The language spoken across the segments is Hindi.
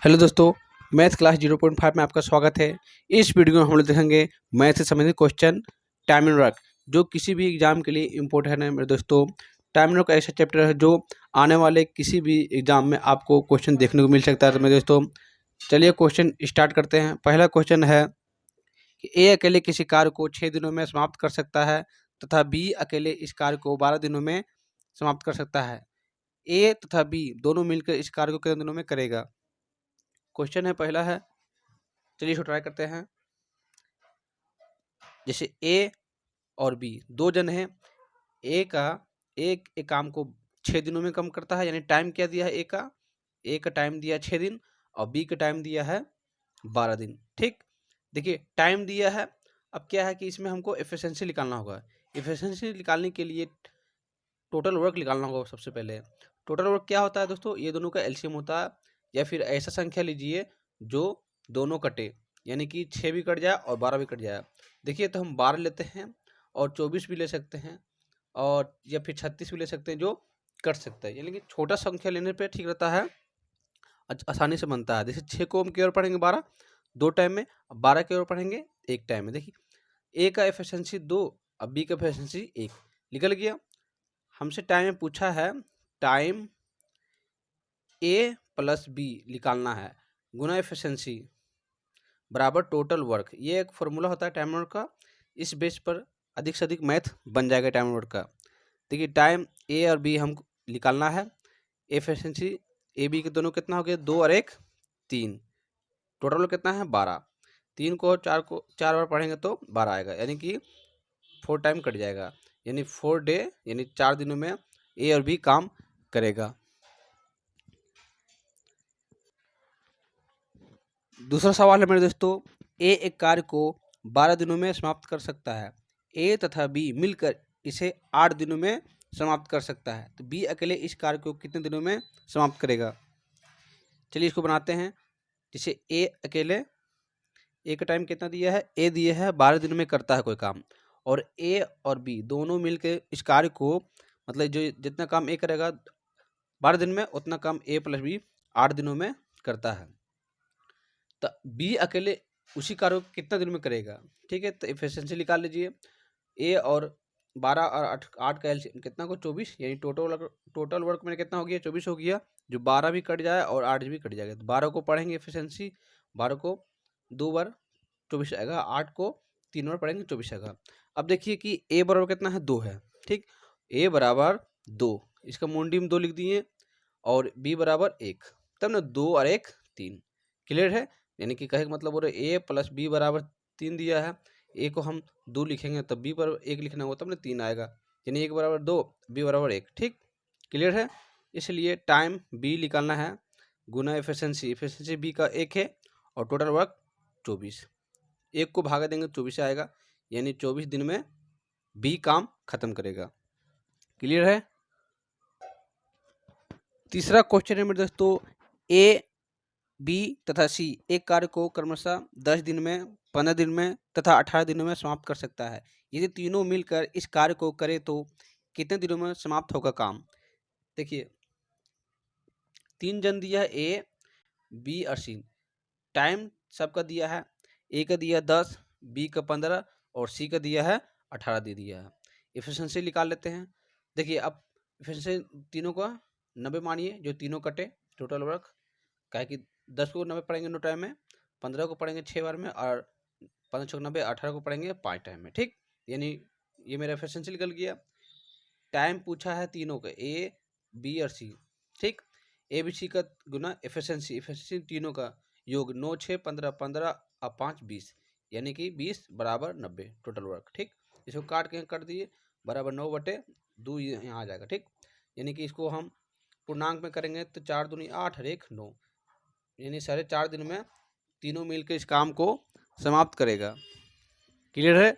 हेलो दोस्तों, मैथ क्लास 0.5 में आपका स्वागत है। इस वीडियो में हम लोग देखेंगे मैथ से संबंधित क्वेश्चन टाइम एंड वर्क, जो किसी भी एग्जाम के लिए इम्पोर्टेंट है मेरे दोस्तों। टाइम एंड वर्क ऐसा चैप्टर है जो आने वाले किसी भी एग्जाम में आपको क्वेश्चन देखने को मिल सकता है। तो मेरे दोस्तों चलिए क्वेश्चन स्टार्ट करते हैं। पहला क्वेश्चन है कि ए अकेले किसी कार्य को 6 दिनों में समाप्त कर सकता है तथा बी अकेले इस कार्य को 12 दिनों में समाप्त कर सकता है। ए तथा बी दोनों मिलकर इस कार्य को कितने दिनों में करेगा? क्वेश्चन है पहला है, चलिए इसको ट्राई करते हैं। जैसे ए और बी दो जन हैं। एक काम को 6 दिनों में कम करता है, यानी टाइम क्या दिया है ए का टाइम दिया 6 दिन और बी का टाइम दिया है 12 दिन। ठीक, देखिए टाइम दिया है। अब क्या है कि इसमें हमको एफिशिएंसी निकालना होगा। एफिशिएंसी निकालने के लिए टोटल वर्क निकालना होगा। सबसे पहले टोटल वर्क क्या होता है दोस्तों? ये दोनों का एलसीएम होता है, या फिर ऐसा संख्या लीजिए जो दोनों कटे, यानी कि 6 भी कट जाए और 12 भी कट जाए। देखिए तो हम 12 लेते हैं और 24 भी ले सकते हैं, और या फिर 36 भी ले सकते हैं जो कट सकता है। यानी कि छोटा संख्या लेने पे ठीक रहता है, आसानी से बनता है। जैसे 6 को हम की ओर पढ़ेंगे 12 दो टाइम में, 12 की ओर पढ़ेंगे एक टाइम में। देखिए ए का एफिशिएंसी 2 और बी का एफिशिएंसी 1 निकल गया। हमसे टाइम में पूछा है टाइम ए प्लस बी निकालना है, गुना एफिशिएंसी बराबर टोटल वर्क। ये एक फॉर्मूला होता है टाइम वर्क का। इस बेस पर अधिक से अधिक मैथ बन जाएगा टाइम वर्क का। देखिए टाइम ए और बी हम निकालना है। एफिशिएंसी ए बी के दोनों कितना हो गया? 2 और 1 3। टोटल कितना है? 12। 3 को 4 बार पढ़ेंगे तो 12 आएगा, यानी कि 4 टाइम कट जाएगा, यानी 4 डे, यानी 4 दिनों में ए और बी काम करेगा। दूसरा सवाल है मेरे दोस्तों, ए एक कार्य को 12 दिनों में समाप्त कर सकता है। ए तथा बी मिलकर इसे 8 दिनों में समाप्त कर सकता है, तो बी अकेले इस कार्य को कितने दिनों में समाप्त करेगा? चलिए इसको बनाते हैं। जैसे ए अकेले, ए का टाइम कितना दिया है? ए दिया है 12 दिनों में करता है कोई काम, और ए और बी दोनों मिलकर इस कार्य को, मतलब जो जितना काम ए करेगा 12 दिन में, उतना काम ए प्लस बी 8 दिनों में करता है। तो बी अकेले उसी कार्य को कितना दिन में करेगा? ठीक है, तो एफिशिएंसी निकाल लीजिए। ए और 12 और 8 का एलसीएम कितना को? 24, यानी टोटल वर्क में कितना हो गया? 24 हो गया। जो 12 भी कट जाए और 8 भी कट जाएगा, तो 12 को पढ़ेंगे एफिशिएंसी, 12 को 2 बार 24 आएगा, 8 को 3 बार पढ़ेंगे 24 आएगा। अब देखिए कि ए बराबर कितना है? 2 है। ठीक, ए बराबर 2, इसका मुंडी में 2 लिख दिए, और बी बराबर 1, तब ना 2 और 1 3। क्लियर है? यानी कि कहे का मतलब हो रहा है ए प्लस बी बराबर 3 दिया है। ए को हम 2 लिखेंगे तब बी पर 1 लिखना होगा, तब ना 3 आएगा, यानी 1 बराबर 2 बी बराबर 1। ठीक, क्लियर है? इसलिए टाइम बी निकालना है, गुना एफिशिएंसी बी का 1 है और टोटल वर्क 24। 1 को भागा देंगे 24 से आएगा, यानी 24 दिन में बी काम खत्म करेगा। क्लियर है? तीसरा क्वेश्चन है मेरे दोस्तों, ए बी तथा सी एक कार्य को क्रमशः 10 दिन में, 15 दिन में तथा 18 दिनों में समाप्त कर सकता है। यदि तीनों मिलकर इस कार्य को करे तो कितने दिनों में समाप्त होगा काम? देखिए 3 जन दिया है, ए बी और सी। टाइम सबका दिया है, ए का दिया 10, बी का 15 और सी का दिया है 18 दे दिया है। एफिशिएंसी निकाल लेते हैं। देखिए अब एफिशिएंसी तीनों का 90 मानिए, जो तीनों कटे टोटल वर्क, काहे कि 10 को 90 पढ़ेंगे 9 टाइम में, 15 को पढ़ेंगे 6 बार में, और 15 6 90, 18 को पढ़ेंगे 5 टाइम में। ठीक, यानी ये मेरा एफिशिएंसी निकल गया। टाइम पूछा है तीनों का, ए बी और सी। ठीक, ए बी सी का गुना एफिशिएंसी तीनों का योग 9 6 15 15 और 5 20, यानी कि 20 बराबर 90 टोटल वर्क। ठीक, इसको काट के कर दिए, बराबर 9 बटे 2 यहाँ आ जाएगा। ठीक, यानी कि इसको हम पूर्णांक में करेंगे तो 4 दूनी 8 और 1 9, यानी 4.5 दिन में तीनों मिलकर इस काम को समाप्त करेगा। क्लियर है?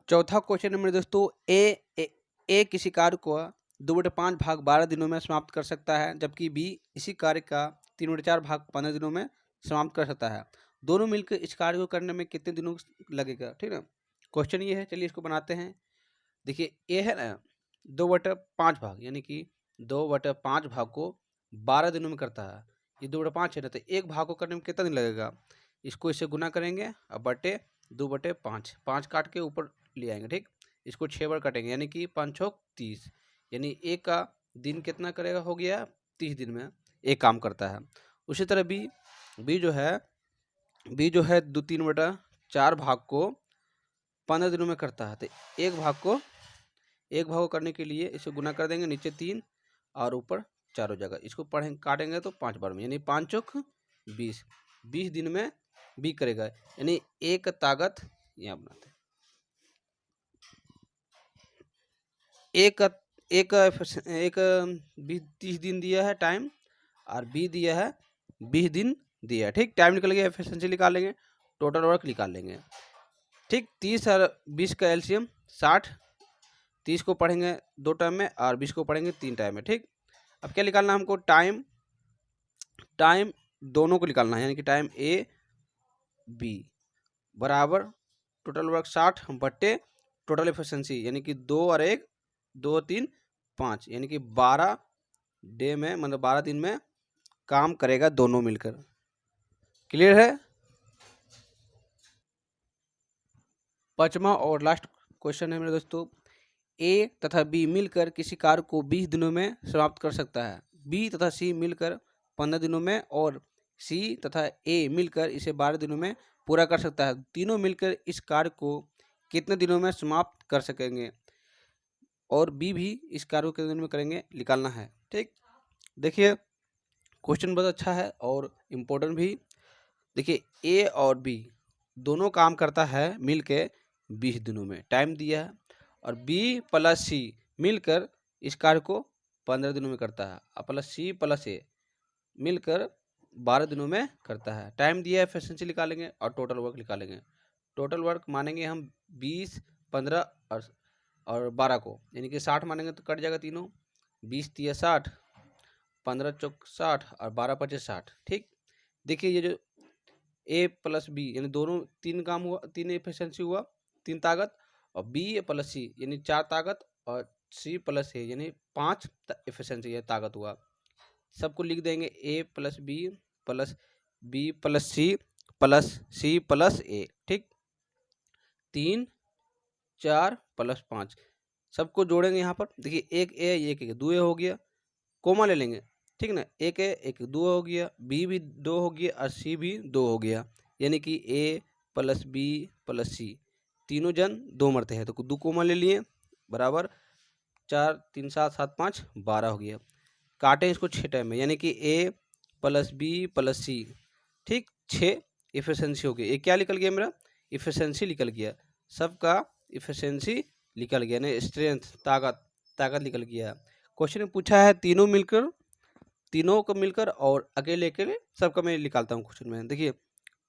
चौथा क्वेश्चन है मेरे दोस्तों, ए किसी कार्य को 2/5 भाग 12 दिनों में समाप्त कर सकता है, जबकि बी इसी कार्य का 3/4 भाग 15 दिनों में समाप्त कर सकता है। दोनों मिलकर इस कार्य को करने में कितने दिनों लगेगा? ठीक है, क्वेश्चन ये है। चलिए इसको बनाते हैं। देखिए ए है ना 2/5 भाग, यानी कि 2/5 भाग को 12 दिनों में करता है। ये 2/5 है ना, तो एक भाग को करने में कितना दिन लगेगा? इसको इससे गुना करेंगे और बटे 2/5, 5 काट के ऊपर ले आएंगे, ठीक। इसको 6 बार काटेंगे, यानी कि 5 छोक 30, यानी एक का दिन कितना करेगा, हो गया 30 दिन में एक काम करता है। उसी तरह बी जो है 3/4 भाग को 15 दिनों में करता है। तो एक भाग को करने के लिए इसे गुना कर देंगे, नीचे 3 और ऊपर 4 हो जाएगा। इसको काटेंगे तो 5 बार में, यानी 5 चौक 20, 20 दिन में बी करेगा। यानी एक ताकत यहाँ बनाते हैं, एक 30 दिन दिया है टाइम, और बी दिया है 20 दिन दिया है, ठीक। टाइम निकल गया, एफिशिएंसी निकाल लेंगे, टोटल वर्क निकाल लेंगे, ठीक। 30 और 20 का एलसीएम 60, 30 को पढ़ेंगे 2 टाइम में और 20 को पढ़ेंगे 3 टाइम में, ठीक। अब क्या निकालना है हमको? टाइम दोनों को निकालना है, यानी कि टाइम ए बी बराबर टोटल वर्क 60 बट्टे टोटल एफिशिएंसी, यानी कि 2 और 1 2 3 5, यानी कि 12 डे में, मतलब 12 दिन में काम करेगा दोनों मिलकर। क्लियर है? पांचवा और लास्ट क्वेश्चन है मेरे दोस्तों, ए तथा बी मिलकर किसी कार्य को 20 दिनों में समाप्त कर सकता है। बी तथा सी मिलकर 15 दिनों में, और सी तथा ए मिलकर इसे 12 दिनों में पूरा कर सकता है। तीनों मिलकर इस कार्य को कितने दिनों में समाप्त कर सकेंगे, और बी भी इस कार्य को कितने दिनों में करेंगे, निकालना है, ठीक। देखिए क्वेश्चन बहुत अच्छा है और इम्पोर्टेंट भी। देखिए ए और बी दोनों काम करता है मिलके 20 दिनों में, टाइम दिया है, और बी प्लस सी मिलकर इस कार्य को 15 दिनों में करता है, और प्लस सी प्लस ए मिलकर 12 दिनों में करता है। टाइम दिया है, एफिशिएंसी निकालेंगे और टोटल वर्क निकालेंगे। टोटल वर्क मानेंगे हम 20, 15 और 12 को, यानी कि 60 मानेंगे तो कट जाएगा तीनों, 20 तिया 60, 15 चौक 60 और 12 पचे 60, ठीक। देखिए ये जो ए प्लस बी यानी दोनों 3 काम हुआ, 3 एफिशिएंसी हुआ, 3 ताकत, और बी प्लस सी यानी 4 ताकत, और सी प्लस ए यानी 5 एफिशिएंसी या ताकत हुआ। सबको लिख देंगे A plus B plus C plus A, ठीक। 3 4 प्लस 5 सबको जोड़ेंगे यहाँ पर। देखिए एक ए एक ए, 2 ए हो गया, कोमा ले लेंगे, ठीक ना। एक ए एक 2 हो गया, बी भी 2 हो गया और सी भी 2 हो गया, यानी कि ए प्लस बी प्लस सी तीनों जन 2 मरते हैं, तो 2 कोमा ले लिए, बराबर 4 3 7 7 5 12 हो गया। काटें इसको 6 टाइम में, यानी कि ए प्लस बी प्लस सी, ठीक, 6 इफिशेंसी हो गई। ये क्या निकल गया मेरा? इफिशेंसी निकल गया, सबका इफिशेंसी निकल गया, यानी स्ट्रेंथ ताकत निकल गया। क्वेश्चन में पूछा है तीनों को मिलकर और अकेले अकेले सबका मैं निकालता हूँ क्वेश्चन में। देखिए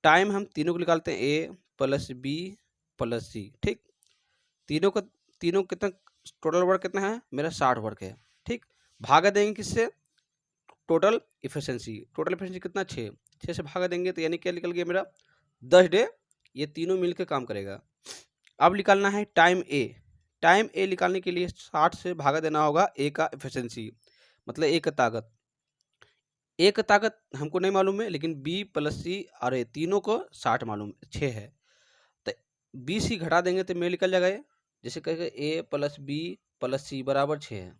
टाइम हम तीनों को निकालते हैं, ए प्लस बी प्लस सी, ठीक। तीनों कितना, टोटल वर्क कितना है मेरा? 60 वर्क है, ठीक। भागा देंगे किससे? टोटल इफिशिएंसी कितना? 6 से भागा देंगे, तो यानी क्या निकल गया मेरा? 10 डे ये तीनों मिलकर काम करेगा। अब निकालना है टाइम ए निकालने के लिए 60 से भागा देना होगा ए का एफिशिएंसी, मतलब ए का ताकत। ए का ताकत हमको नहीं मालूम है, लेकिन बी प्लस सी और ए तीनों को 60 मालूम 6 है, तो बी सी घटा देंगे तो मेल निकल जाएगा ये। जैसे कहेगा ए प्लस बी प्लस सी बराबर 6 है,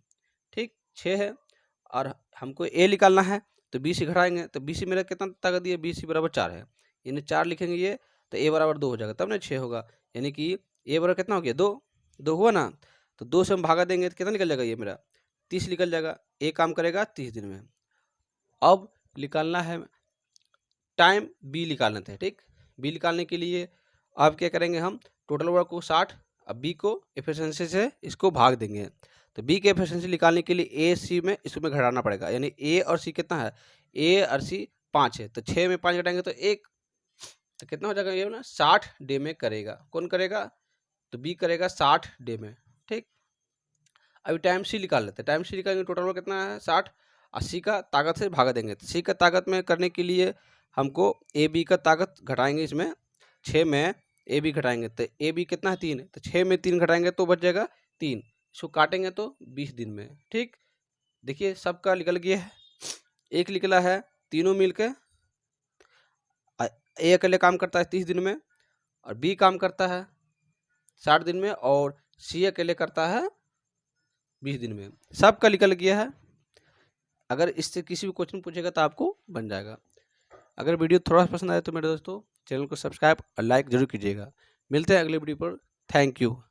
ठीक, 6 है, और हमको ए निकालना है, तो बी सी घटाएंगे, तो बी सी मेरा कितना ताकत दिया? बी सी बराबर 4 है, यानी 4 लिखेंगे ये, तो ए बराबर 2 हो जाएगा, तब ना 6 होगा, यानी कि ए बराबर कितना हो गया? 2 हुआ ना, तो 2 से हम भागा देंगे तो कितना निकल जाएगा ये मेरा? 30 निकल जाएगा। ए काम करेगा 30 दिन में। अब निकालना है टाइम बी निकालना था, ठीक। बी निकालने के लिए अब क्या करेंगे हम? टोटल वर्क को 60, अब बी को एफिशिएंसी से इसको भाग देंगे, तो बी के एफिशिएंसी निकालने के लिए ए सी में इसमें घटाना पड़ेगा, यानी ए और सी कितना है? ए और सी 5 है, तो 6 में 5 घटाएंगे तो 1, तो कितना हो जाएगा ये ना? 60 डे में करेगा। कौन करेगा? तो बी करेगा 60 डे में, ठीक। अभी टाइम सी निकाल लेते हैं। टाइम सी निकालेंगे, टोटल वर्क कितना है? 60, 80 का ताकत से भागा देंगे, तो सी का ताकत में करने के लिए हमको ए बी का ताकत घटाएंगे, इसमें 6 में ए बी घटाएंगे, तो ए बी कितना है? 3 है, तो 6 में 3 घटाएंगे तो बच जाएगा 3, इसको काटेंगे तो 20 दिन में, ठीक। देखिए सबका निकल गया है, एक निकला है तीनों मिलकर। ए अकेले काम करता है 30 दिन में, और बी काम करता है 60 दिन में, और सी अकेले करता है 20 दिन में। सबका निकल गया है। अगर इससे किसी भी क्वेश्चन पूछेगा तो आपको बन जाएगा। अगर वीडियो थोड़ा सा पसंद आए तो मेरे दोस्तों चैनल को सब्सक्राइब और लाइक जरूर कीजिएगा। मिलते हैं अगले वीडियो पर। Thank you.